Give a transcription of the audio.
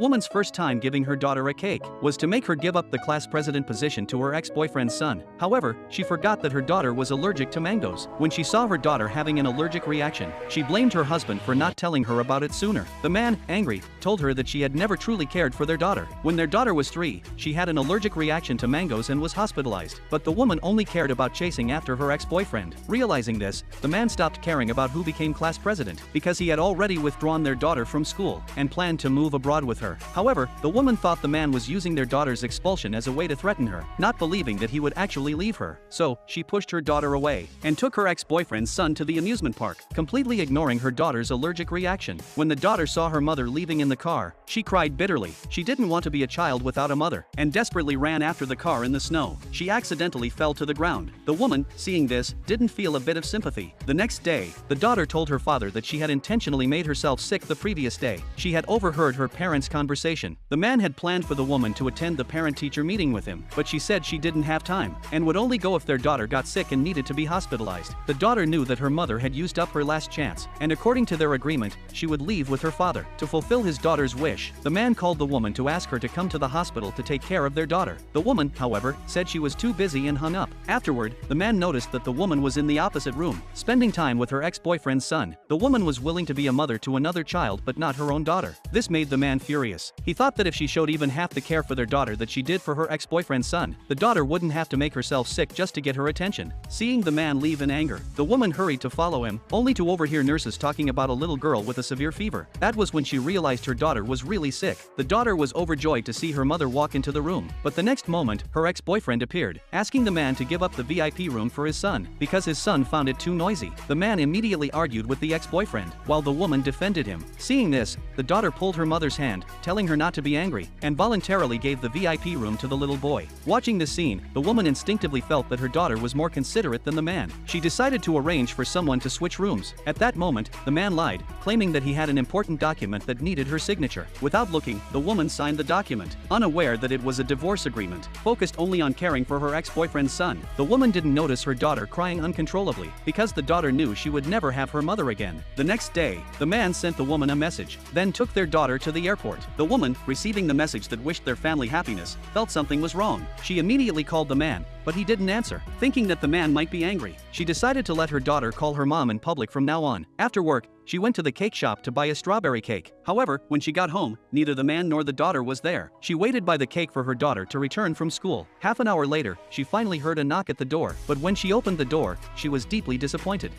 woman's first time giving her daughter a cake was to make her give up the class president position to her ex-boyfriend's son. However, she forgot that her daughter was allergic to mangoes. When she saw her daughter having an allergic reaction, she blamed her husband for not telling her about it sooner. The man, angry, told her that she had never truly cared for their daughter. When their daughter was 3, she had an allergic reaction to mangoes and was hospitalized. But the woman only cared about chasing after her ex-boyfriend. Realizing this, the man stopped caring about who became class president because he had already withdrawn their daughter from school and planned to move abroad with her. However, the woman thought the man was using their daughter's expulsion as a way to threaten her, not believing that he would actually leave her. So, she pushed her daughter away and took her ex-boyfriend's son to the amusement park, completely ignoring her daughter's allergic reaction. When the daughter saw her mother leaving in the car, she cried bitterly. She didn't want to be a child without a mother and desperately ran after the car in the snow. She accidentally fell to the ground. The woman, seeing this, didn't feel a bit of sympathy. The next day, the daughter told her father that she had intentionally made herself sick the previous day. She had overheard her parents' conversation. The man had planned for the woman to attend the parent-teacher meeting with him, but she said she didn't have time and would only go if their daughter got sick and needed to be hospitalized. The daughter knew that her mother had used up her last chance, and according to their agreement, she would leave with her father. To fulfill his daughter's wish, the man called the woman to ask her to come to the hospital to take care of their daughter. The woman, however, said she was too busy and hung up. Afterward, the man noticed that the woman was in the opposite room, spending time with her ex-boyfriend's son. The woman was willing to be a mother to another child but not her own daughter. This made the man furious. He thought that if she showed even half the care for their daughter that she did for her ex-boyfriend's son, the daughter wouldn't have to make herself sick just to get her attention. Seeing the man leave in anger, the woman hurried to follow him, only to overhear nurses talking about a little girl with a severe fever. That was when she realized her daughter was really sick. The daughter was overjoyed to see her mother walk into the room, but the next moment, her ex-boyfriend appeared, asking the man to give up the VIP room for his son, because his son found it too noisy. The man immediately argued with the ex-boyfriend, while the woman defended him. Seeing this, the daughter pulled her mother's hand, telling her not to be angry, and voluntarily gave the VIP room to the little boy. Watching this scene, the woman instinctively felt that her daughter was more considerate than the man. She decided to arrange for someone to switch rooms. At that moment, the man lied, claiming that he had an important document that needed her signature. Without looking, the woman signed the document, unaware that it was a divorce agreement, focused only on caring for her ex-boyfriend's son. The woman didn't notice her daughter crying uncontrollably, because the daughter knew she would never have her mother again. The next day, the man sent the woman a message, then took their daughter to the airport. The woman, receiving the message that wished their family happiness, felt something was wrong. She immediately called the man, but he didn't answer. Thinking that the man might be angry, she decided to let her daughter call her mom in public from now on. After work, she went to the cake shop to buy a strawberry cake. However, when she got home, neither the man nor the daughter was there. She waited by the cake for her daughter to return from school. Half an hour later, she finally heard a knock at the door, but when she opened the door, she was deeply disappointed.